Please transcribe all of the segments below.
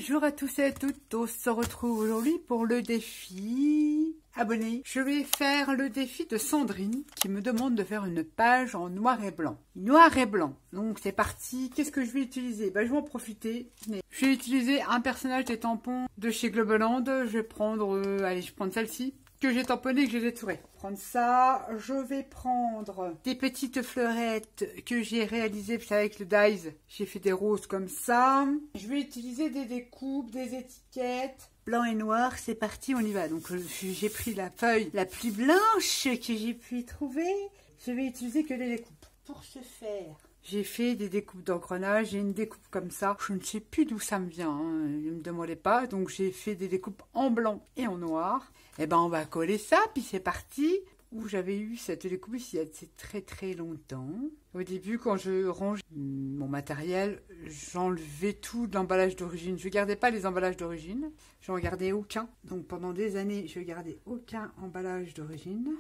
Bonjour à tous et à toutes, on se retrouve aujourd'hui pour le défi abonné. Je vais faire le défi de Sandrine qui me demande de faire une page en noir et blanc. Noir et blanc, donc c'est parti. Qu'est-ce que je vais utiliser? Je vais en profiter. Je vais utiliser un personnage des tampons de chez Globeland. Je vais prendre, allez, je vais prendre celle-ci que j'ai tamponnée et que j'ai détourée. Prendre ça, je vais prendre des petites fleurettes que j'ai réalisées avec le dies. J'ai fait des roses comme ça. Je vais utiliser des découpes, des étiquettes. Blanc et noir, c'est parti, on y va. Donc j'ai pris la feuille la plus blanche que j'ai pu y trouver. Je vais utiliser que des découpes. Pour ce faire, j'ai fait des découpes d'engrenage, j'ai une découpe comme ça. Je ne sais plus d'où ça me vient, hein. Ne me demandez pas. Donc j'ai fait des découpes en blanc et en noir. Et ben on va coller ça, puis c'est parti. Où j'avais eu cette découpe ici, c'est très longtemps. Au début, quand je range mon matériel, j'enlevais tout de l'emballage d'origine. Je ne gardais pas les emballages d'origine, j'en gardais aucun. Donc pendant des années, je gardais aucun emballage d'origine.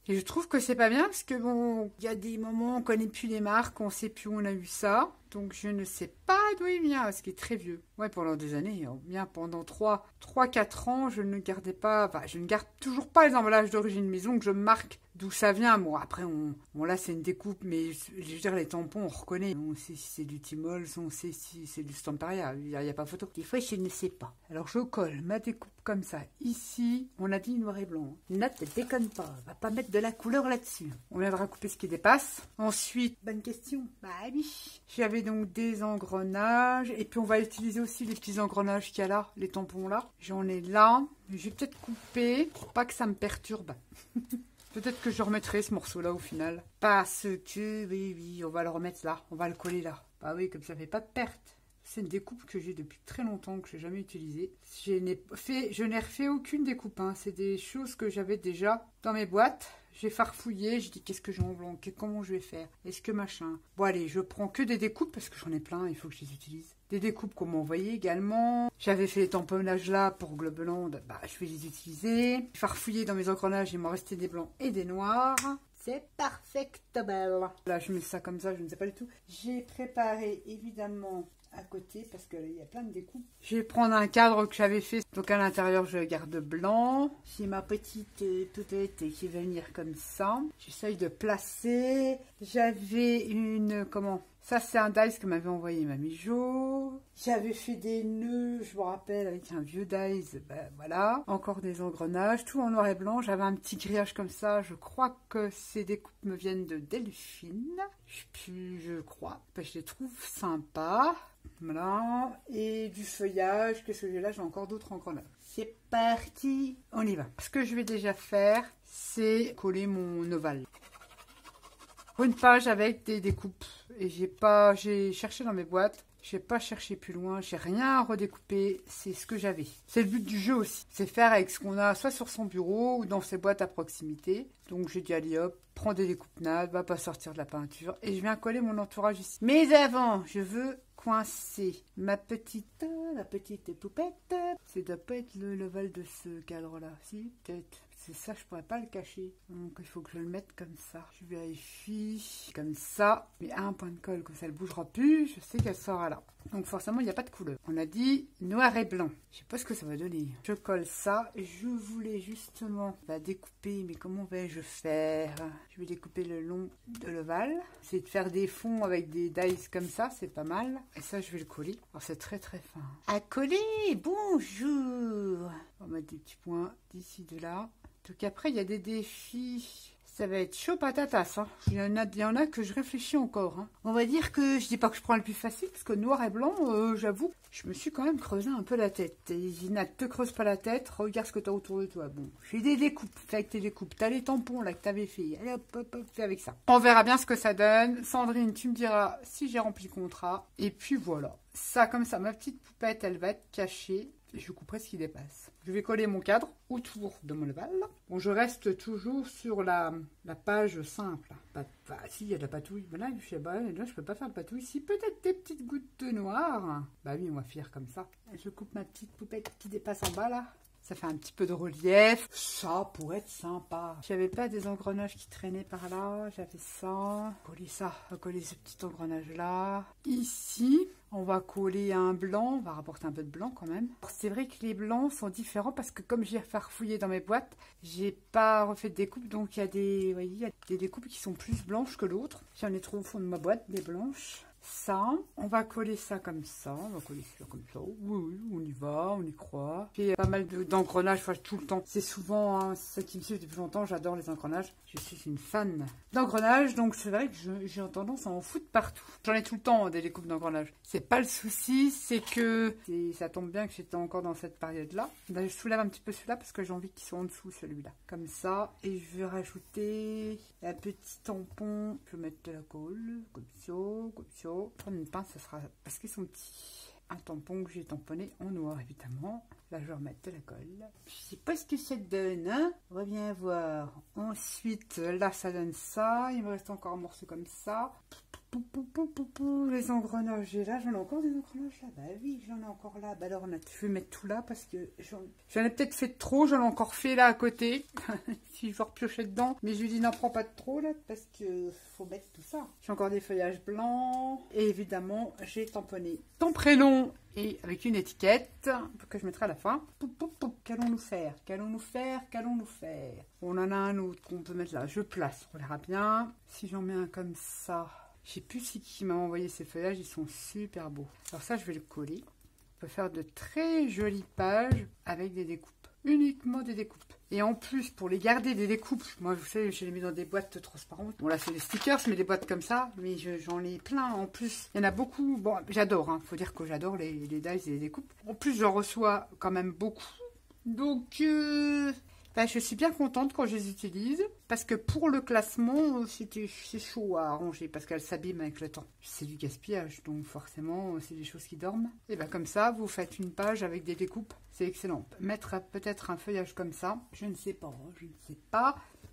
Et je trouve que c'est pas bien parce que bon, il y a des moments où on connaît plus les marques, on sait plus où on a eu ça. Donc je ne sais pas d'où il vient, ce qui est très vieux. Ouais, pendant des années, bien pendant 3-4 ans, je ne gardais pas, enfin, je ne garde toujours pas les emballages d'origine maison, que je marque d'où ça vient. Bon, après, bon là c'est une découpe, mais je veux dire, les tampons, on reconnaît. On sait si c'est du Timols, on sait si c'est du Stamparia, il n'y a pas photo. Des fois, je ne sais pas. Alors je colle ma découpe comme ça. Ici, on a dit noir et blanc. Ne te déconne pas, on va pas mettre de la couleur là-dessus. On viendra couper ce qui dépasse. Ensuite, bonne question. Bah oui, j'avais donc des engrenages et puis on va utiliser aussi les petits engrenages qu'il y a là, les tampons là. J'en ai là, je vais peut-être couper pour pas que ça me perturbe. Peut-être que je remettrai ce morceau là au final. Parce que oui, on va le remettre là, on va le coller là. Bah oui, comme ça fait pas de perte. C'est une découpe que j'ai depuis très longtemps, que je n'ai jamais utilisée. Je n'ai refait aucune découpe, hein. C'est des choses que j'avais déjà dans mes boîtes. J'ai farfouillé, j'ai dit qu'est-ce que j'ai en blanc, comment je vais faire, est-ce que machin. Bon allez, je prends que des découpes parce que j'en ai plein, il faut que je les utilise. Des découpes qu'on m'a envoyées également. J'avais fait les tamponnages là pour Globeland, bah je vais les utiliser. J'ai farfouillé dans mes engrenages, il m'en restait des blancs et des noirs. C'est perfectable. Là je mets ça comme ça, je ne sais pas du tout. J'ai préparé évidemment à côté parce que là, il y a plein de découpes. Je vais prendre un cadre que j'avais fait, donc à l'intérieur je le garde blanc. J'ai ma petite toutette qui va venir comme ça. J'essaye de placer. J'avais une, ça c'est un dies que m'avait envoyé Mamie Jo. J'avais fait des nœuds, je me rappelle, avec un vieux dies, ben voilà. Encore des engrenages, tout en noir et blanc. J'avais un petit grillage comme ça. Je crois que ces découpes me viennent de Delphine. Je crois. Ben, je les trouve sympas. Voilà. Et du feuillage, qu'est-ce que j'ai là? J'ai encore d'autres engrenages. C'est parti, on y va. Ce que je vais déjà faire, c'est coller mon ovale. Une page avec des découpes. Et j'ai cherché dans mes boîtes. J'ai pas cherché plus loin, j'ai rien à redécouper, c'est ce que j'avais. C'est le but du jeu aussi, c'est faire avec ce qu'on a soit sur son bureau ou dans ses boîtes à proximité. Donc j'ai dit allez hop, prends des découpes nades, va pas sortir de la peinture et je viens coller mon entourage ici. Mais avant, je veux coincer la petite poupette. Ça doit pas être le level de ce cadre là, si peut-être. C'est ça, je pourrais pas le cacher. Donc il faut que je le mette comme ça. Je vérifie comme ça. Mais un point de colle, comme ça elle bougera plus. Je sais qu'elle sera là. Donc forcément il n'y a pas de couleur. On a dit noir et blanc. Je sais pas ce que ça va donner. Je colle ça. Je voulais justement la découper. Mais comment vais-je faire? Je vais découper le long de l'ovale. C'est de faire des fonds avec des dies comme ça. C'est pas mal. Et ça je vais le coller. Alors c'est très fin. À coller. Bonjour. On va mettre des petits points d'ici, de là. Donc après, il y a des défis. Ça va être chaud patatas. Hein. Il y en a que je réfléchis encore. Hein. On va dire que je dis pas que je prends le plus facile, parce que noir et blanc, j'avoue, je me suis quand même creusé un peu la tête. Et Gina, te creuse pas la tête, regarde ce que tu as autour de toi. Bon, j'ai des découpes, fais avec tes découpes. T'as les tampons là que t'avais fait. Allez hop, fais avec ça. On verra bien ce que ça donne. Sandrine, tu me diras si j'ai rempli le contrat. Et puis voilà. Ça, comme ça, ma petite poupette, elle va être cachée. Je couperai ce qui dépasse. Je vais coller mon cadre autour de mon ovale. Bon, je reste toujours sur la page simple. Si, il y a de la patouille. Ben là, là, je peux pas faire de patouille. Si, peut-être des petites gouttes de noir. Bah oui, on va faire comme ça. Je coupe ma petite poupette qui dépasse en bas, là. Ça fait un petit peu de relief. Ça pourrait être sympa. J'avais pas des engrenages qui traînaient par là. J'avais ça. Coller ça. On va coller ce petit engrenage là. Ici, on va coller un blanc. On va rapporter un peu de blanc quand même. C'est vrai que les blancs sont différents parce que comme j'ai farfouillé dans mes boîtes, j'ai pas refait de découpe. Donc il y a des, vous voyez, il y a des découpes qui sont plus blanches que l'autre. J'en ai trop au fond de ma boîte, des blanches. Ça, on va coller ça comme ça, on va coller ça comme ça, oui, on y va, on y croit. Puis pas mal d'engrenages, tout le temps, c'est souvent, hein, ceux qui me suivent depuis longtemps, j'adore les engrenages, je suis une fan d'engrenages, donc c'est vrai que j'ai tendance à en foutre partout. J'en ai tout le temps des découpes d'engrenages. C'est pas le souci, c'est que ça tombe bien que j'étais encore dans cette période-là. Là, je soulève un petit peu celui-là parce que j'ai envie qu'il soit en dessous, celui-là. Comme ça, et je vais rajouter un petit tampon, je vais mettre de la colle, comme ça, comme ça. Prendre une pince, ça sera parce qu'ils sont petits. Un tampon que j'ai tamponné en noir évidemment. Là je vais remettre de la colle. Je sais pas ce que ça donne, hein. Reviens voir. Ensuite là ça donne ça. Il me reste encore un morceau comme ça. Les engrenages, et là j'en ai encore des engrenages là. Bah oui, j'en ai encore là. Bah alors je vais mettre tout là parce que j'en ai peut-être fait de trop. J'en ai encore fait là à côté. Si je veux repiocher dedans, mais je lui dis n'en prends pas de trop là parce que faut mettre tout ça. J'ai encore des feuillages blancs et évidemment j'ai tamponné ton prénom et avec une étiquette que je mettrai à la fin. Qu'allons-nous faire? Qu'allons-nous faire? Qu'allons-nous faire? On en a un autre qu'on peut mettre là. Je place, on verra bien. Si j'en mets un comme ça. Je sais plus qui m'a envoyé ces feuillages, ils sont super beaux. Alors ça, je vais le coller. On peut faire de très jolies pages avec des découpes. Uniquement des découpes. Et en plus, pour les garder des découpes, moi, vous savez, je les mets dans des boîtes transparentes. Bon, là, c'est des stickers, mais des boîtes comme ça. Mais j'en ai plein en plus. Il y en a beaucoup. Bon, j'adore, hein. Faut dire que j'adore les dies et les découpes. En plus, j'en reçois quand même beaucoup. Donc, ben, je suis bien contente quand je les utilise parce que pour le classement, c'est chaud à arranger parce qu'elles s'abîment avec le temps. C'est du gaspillage, donc forcément, c'est des choses qui dorment. Et ben comme ça, vous faites une page avec des découpes, c'est excellent. Mettre peut-être un feuillage comme ça, je ne sais pas,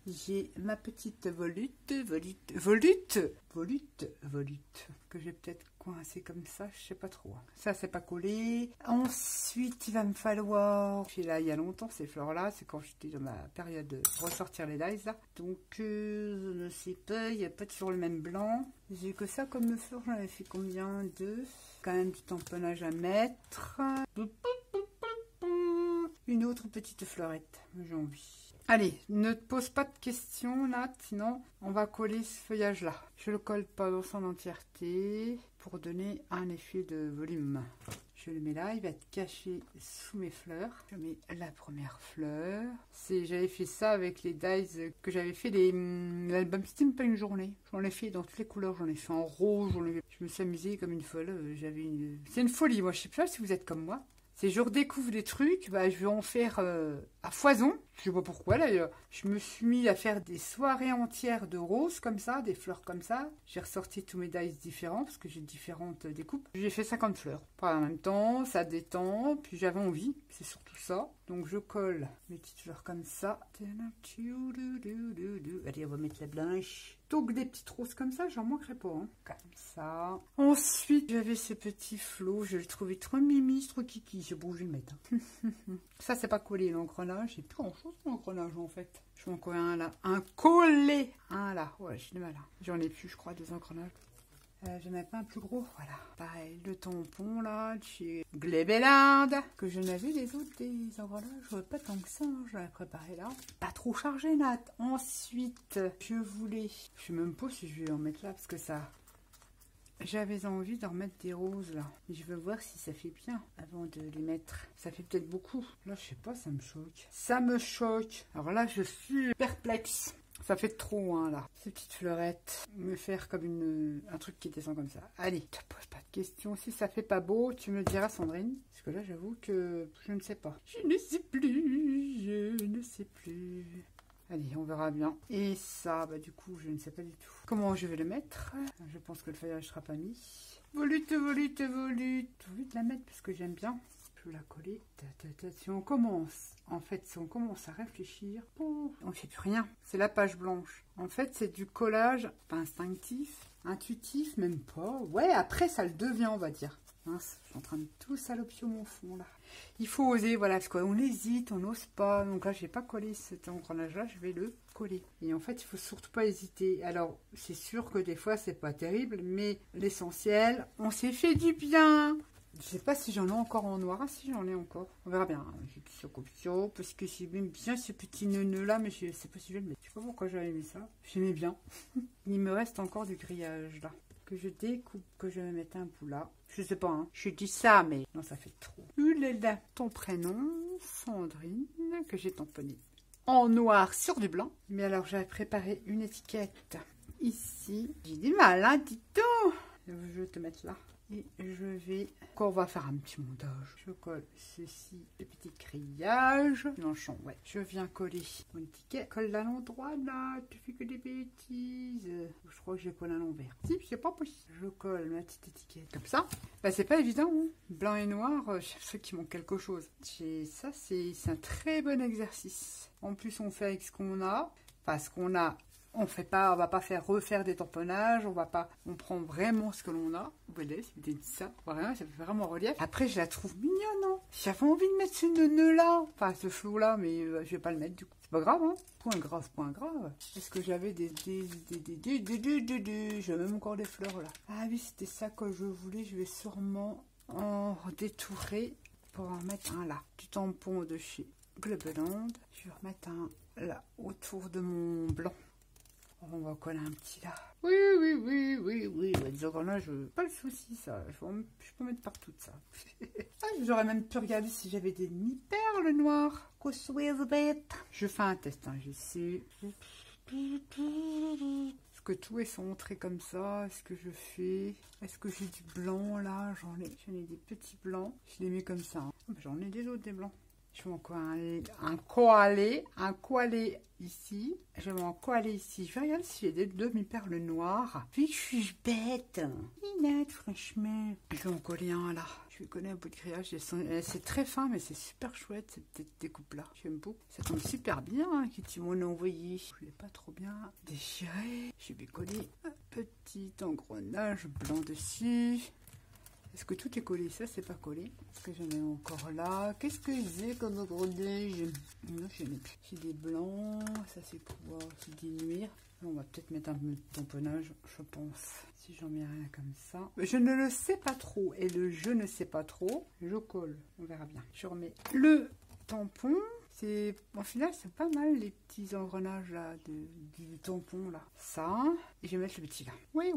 J'ai ma petite volute, que j'ai peut-être coincé comme ça, je sais pas trop. Ça, c'est pas collé. Ensuite, il va me falloir... Puis là, il y a longtemps, ces fleurs-là, c'est quand j'étais dans ma période de ressortir les dies, là. Donc, je ne sais pas, il n'y a pas toujours le même blanc. J'ai que ça comme fleur, j'en avais fait combien? 2. Quand même du tamponnage à mettre. Une autre petite fleurette, j'ai envie. Allez, ne te pose pas de questions, Nat, sinon on va coller ce feuillage-là. Je le colle pas dans son entièreté pour donner un effet de volume. Je le mets là, il va être caché sous mes fleurs. Je mets la première fleur. J'avais fait ça avec les dies que j'avais fait l'album Steam pas une journée. J'en ai fait dans toutes les couleurs, j'en ai fait en rouge, je me suis amusée comme une folle. C'est une folie, moi je sais pas si vous êtes comme moi. C'est je redécouvre des trucs, bah, je vais en faire à foison. Je sais pas pourquoi d'ailleurs. Je me suis mis à faire des soirées entières de roses comme ça, des fleurs comme ça. J'ai ressorti tous mes dies différents parce que j'ai différentes découpes. J'ai fait 50 fleurs. Pas en même temps, ça détend, puis j'avais envie, c'est surtout ça. Donc je colle mes petites fleurs comme ça. Allez, on va mettre la blanche. Donc des petites roses comme ça, j'en manquerai pas. Hein. Comme ça. Ensuite, j'avais ce petit flot, je le trouvais trop mimi, trop kiki. Je bouge, je vais le mettre. Ça, c'est pas collé l'engrenage. J'ai plus grand chose l'engrenage en fait. Je vais en coller un là. Un collé. Un là. Ouais, j'ai du mal. J'en ai plus, je crois, 2 engrenages. J'en ai pas un plus gros, voilà. Pareil, le tampon là, de chez Glébelard, que je n'avais les autres des engrenages, pas tant que ça, hein, je l'avais préparé là. Pas trop chargé, Nat. Ensuite, je sais même pas si je vais en mettre là, parce que ça... J'avais envie d'en remettre des roses là. Je veux voir si ça fait bien avant de les mettre. Ça fait peut-être beaucoup. Là, je sais pas, ça me choque. Ça me choque. Alors là, je suis perplexe. Ça fait trop, hein, là. Ces petites fleurettes. Me faire comme un truc qui descend comme ça. Allez, te pose pas de questions. Si ça fait pas beau, tu me diras, Sandrine. Parce que là, j'avoue que je ne sais pas. Je ne sais plus. Allez, on verra bien. Et ça, bah du coup, je ne sais pas du tout. Comment je vais le mettre? Je pense que le feuillage ne sera pas mis. Volute. J'ai envie de la mettre parce que j'aime bien. Je vais la coller. Si on commence, en fait, si on commence à réfléchir, on ne fait plus rien. C'est la page blanche. En fait, c'est du collage pas instinctif, intuitif, même pas. Ouais, après, ça le devient, on va dire. Mince, je suis en train de tout salopier mon fond là. Il faut oser, voilà, parce qu'on hésite, on n'ose pas. Donc là, je vais pas coller cet engrenage-là, je vais le coller. Et en fait, il faut surtout pas hésiter. Alors, c'est sûr que des fois, c'est pas terrible, mais l'essentiel, on s'est fait du bien. Je sais pas si j'en ai encore en noir. Ah si, j'en ai encore. On verra bien. J'ai tout ça comme ça, parce que j'aime bien ce petit nœud là, mais je sais pas si je vais le mettre. Je sais pas pourquoi j'avais mis ça. J'aimais bien. Il me reste encore du grillage là, que je découpe, que je vais mettre un bout là. Je sais pas, hein. Je dis ça, mais non, ça fait trop. Là, ton prénom, Sandrine, que j'ai tamponné en noir sur du blanc. Mais alors, j'avais préparé une étiquette ici. J'ai du mal, hein, dis-donc. Je vais te mettre là. Et je vais... Encore, on va faire un petit montage. Je colle ceci, le petit grillage. Blanchon, ouais. Je viens coller mon étiquette. Colle à l'endroit, là. Tu fais que des bêtises. Je crois que j'ai collé à l'envers. Si, c'est pas possible. Je colle ma petite étiquette comme ça. Bah, c'est pas évident, hein. Blanc et noir, je sais qu'il manque quelque chose. Ça, c'est un très bon exercice. En plus, on fait avec ce qu'on a. Enfin, ce qu'on a... On va pas refaire des tamponnages, on prend vraiment ce que l'on a. Vous voyez, c'est ça, vraiment, ça fait vraiment relief. Après, je la trouve mignonne, hein. J'avais envie de mettre ce nœud là, enfin ce flou là, mais je vais pas le mettre du coup. C'est pas grave, hein. Point grave, point grave. Est-ce que j'avais j'ai même encore des fleurs là. Ah oui, c'était ça que je voulais. Je vais sûrement en détourer pour en mettre un là. Du tampon de chez Globeland. Je vais remettre un là autour de mon blanc. On va coller un petit là. Oui. Disons là, pas le souci, ça. Je peux mettre partout de ça. Ah, j'aurais même pu regarder si j'avais des demi-perles noires. Bête. Je fais un test, hein, je sais. Est-ce que tout est centré comme ça? Est-ce que je fais... Est-ce que j'ai du blanc là? J'en ai des petits blancs. Je les mets comme ça. Hein. J'en ai des autres, des blancs. Je vais encore un koalé ici. Je vais en koalé ici. Je vais regarder si j'ai des demi-perles noires. Puis je suis bête. Inette, franchement. Je vais en coller un là. Je vais coller un bout de grillage. C'est très fin, mais c'est super chouette cette petite découpe là. J'aime beaucoup. Ça tombe super bien hein, qu'ils m'ont envoyé. Je l'ai pas trop bien déchiré. Je vais coller un petit engrenage blanc dessus. Est-ce que tout est collé? Ça, c'est pas collé. Est-ce que j'en ai encore là? Qu'est-ce que j'ai comme engrenage? Non, je n'ai plus. J'ai des blancs. Ça, c'est pour diminuer. On va peut-être mettre un peu de tamponnage, je pense. Si j'en mets rien comme ça. Je ne le sais pas trop. Et le je ne sais pas trop, je colle. On verra bien. Je remets le tampon. Au final, c'est pas mal les petits engrenages là, du tampon là. Ça, et je vais mettre le petit là. Oui.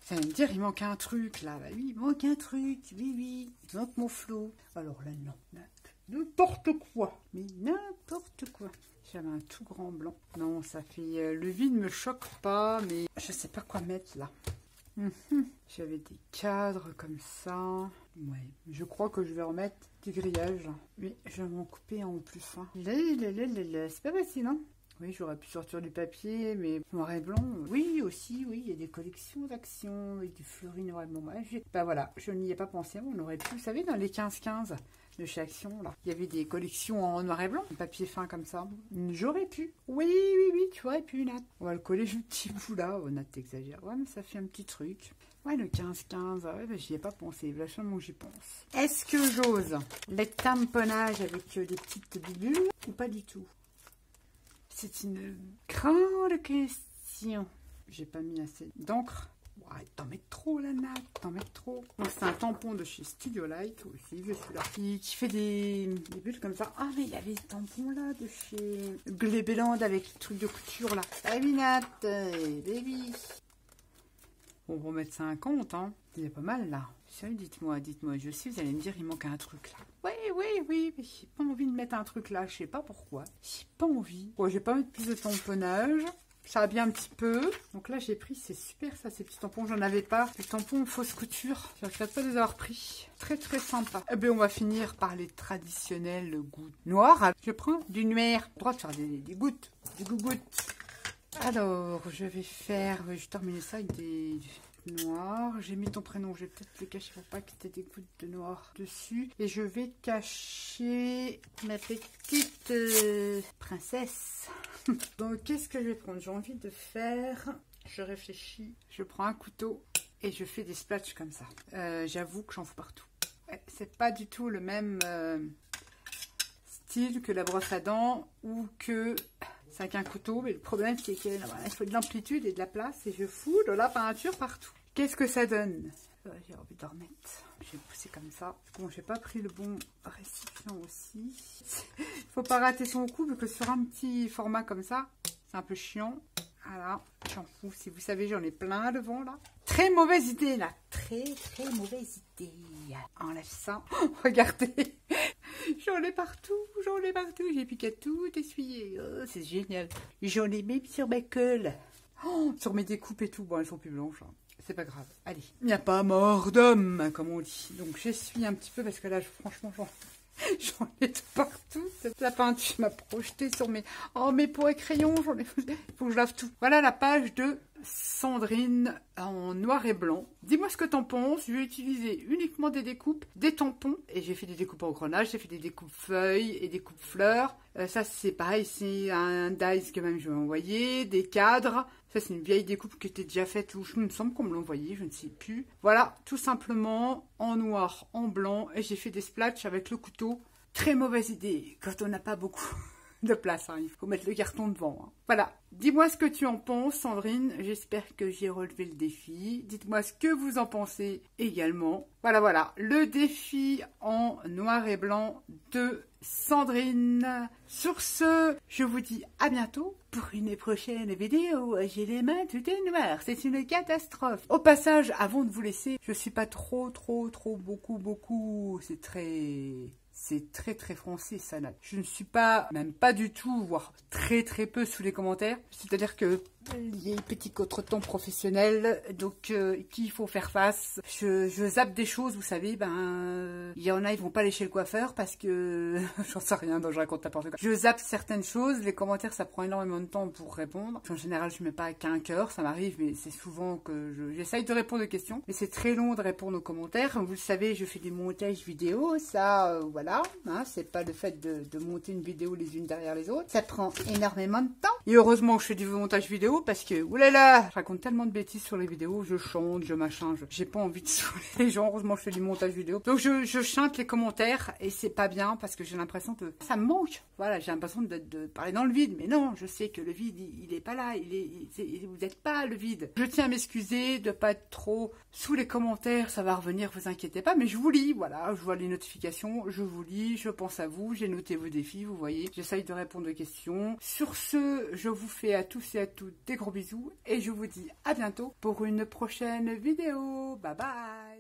Ça va me dire, il manque un truc là. Bah oui, il manque un truc. Oui. Il manque mon flot. Alors là, non. N'importe quoi. Mais n'importe quoi. J'avais un tout grand blanc. Non, ça fait... le vide me choque pas, mais je sais pas quoi mettre là. J'avais des cadres comme ça. Ouais, je crois que je vais remettre du grillage. Mais je vais m'en couper en plus fin. C'est pas facile, hein? Oui, j'aurais pu sortir du papier, mais noir et blanc. Oui, aussi, oui, il y a des collections d'actions avec du fleuri noir et blanc. Bah voilà, je n'y ai pas pensé. On aurait pu, vous savez, dans les 15-15 de chez Action, là, il y avait des collections en noir et blanc, papier fin comme ça. J'aurais pu. Oui, tu aurais pu, Nat. On va le coller juste petit bout là. Oh, Nat, t'exagères. Ouais, mais ça fait un petit truc. Ouais, le 15-15, ouais, bah, j'y ai pas pensé. Vachement que j'y pense. Est-ce que j'ose les tamponnages avec des petites bibules ou pas du tout? C'est une grande question. J'ai pas mis assez d'encre. Ouais, t'en mets trop, la Nat, t'en mets trop. Donc c'est un tampon de chez Studio Light aussi, celui-là, qui fait des bulles comme ça. Ah, mais il y avait ce tampon là de chez Globeland avec le truc de couture là. Salut Nat, baby. Bon, on va mettre 50, hein. Il y a pas mal là. Salut, dites-moi, je sais, vous allez me dire, il manque un truc là. Oui, mais j'ai pas envie de mettre un truc là, je sais pas pourquoi. J'ai pas envie. Bon, je vais pas mettre plus de tamponnage. Ça a bien un petit peu. Donc là, j'ai pris, c'est super ça, ces petits tampons. J'en avais pas. Les tampons fausse couture. Je ne regrette pas de les avoir pris. Très sympa. Eh bien, on va finir par les traditionnelles gouttes noires. Je prends du noir. Droit de faire des gouttes. Des gouttes. Alors, je vais terminer ça avec des noirs. J'ai mis ton prénom. Je vais peut-être le cacher pour pas que tu aies des gouttes de noir dessus. Et je vais cacher ma petite princesse. Donc, qu'est-ce que je vais prendre? J'ai envie de faire... Je réfléchis. Je prends un couteau. et je fais des splatchs comme ça. J'avoue que j'en fous partout. Ouais, c'est pas du tout le même style que la brosse à dents ou que c'est avec un couteau, mais le problème c'est qu'il faut de l'amplitude et de la place et je fous de la peinture partout. Qu'est-ce que ça donne? J'ai envie d'en remettre. Je vais pousser comme ça. Bon, j'ai pas pris le bon récipient aussi. Il faut pas rater son coup, vu que sur un petit format comme ça, c'est un peu chiant. Voilà, j'en fous. Si vous savez, j'en ai plein devant là. Très mauvaise idée là. Très mauvaise idée. Enlève ça. Oh, regardez. J'en ai partout. J'ai plus qu'à tout essuyer. Oh, c'est génial. J'en ai même sur ma colle. Oh, sur mes découpes et tout. Bon, elles sont plus blanches. Hein. C'est pas grave. Allez. Il n'y a pas mort d'homme, comme on dit. Donc j'essuie un petit peu parce que là, franchement, j'en ai de partout. La peinture m'a projeté sur mes... Oh, mes pots à crayon. Il faut que je lave tout. Voilà la page de Sandrine en noir et blanc. Dis-moi ce que t'en penses. Je vais utiliser uniquement des découpes, des tampons. Et j'ai fait des découpes en grenage. J'ai fait des découpes feuilles et des découpes fleurs. Ça, c'est pareil. C'est un dice que même je vais envoyer. Des cadres. Ça, c'est une vieille découpe qui était déjà faite. Ou je me semble qu'on me l'a envoyé. Je ne sais plus. Voilà, tout simplement en noir, en blanc. Et j'ai fait des splatchs avec le couteau. Très mauvaise idée quand on n'a pas beaucoup de place, hein. Il faut mettre le carton devant, hein. Voilà, dis-moi ce que tu en penses, Sandrine. J'espère que j'ai relevé le défi. Dites-moi ce que vous en pensez également. Voilà, le défi en noir et blanc de Sandrine. Sur ce, je vous dis à bientôt pour une prochaine vidéo. J'ai les mains toutes noires, c'est une catastrophe. Au passage, avant de vous laisser, je suis pas beaucoup. C'est très français, ça. Je ne suis pas, même pas du tout, voire très peu sous les commentaires. C'est-à-dire que il y a un petit contretemps professionnel, donc qu'il faut faire face. Je zappe des choses, vous savez, il y en a, ils vont pas aller chez le coiffeur parce que j'en sais rien, donc je raconte n'importe quoi. Je zappe certaines choses, les commentaires, ça prend énormément de temps pour répondre. En général, je mets pas qu'un cœur, ça m'arrive, mais c'est souvent que j'essaye de répondre aux questions. Mais c'est très long de répondre aux commentaires. Comme vous le savez, je fais des montages vidéo, ça, voilà, hein, c'est pas le fait de monter une vidéo les unes derrière les autres. Ça prend énormément de temps. Et heureusement que je fais du montage vidéo parce que, oulala, je raconte tellement de bêtises sur les vidéos, je chante, j'ai pas envie de saouler les gens, heureusement que je fais du montage vidéo. Donc je chante les commentaires et c'est pas bien parce que j'ai l'impression que ça me manque. Voilà, j'ai l'impression de parler dans le vide, mais non, je sais que le vide, il est pas là, vous n'êtes pas le vide. Je tiens à m'excuser de pas être trop sous les commentaires, ça va revenir, vous inquiétez pas, mais je vous lis, voilà, je vois les notifications, je vous lis, je pense à vous, j'ai noté vos défis, vous voyez, j'essaye de répondre aux questions. Sur ce, je vous fais à tous et à toutes des gros bisous et je vous dis à bientôt pour une prochaine vidéo. Bye bye.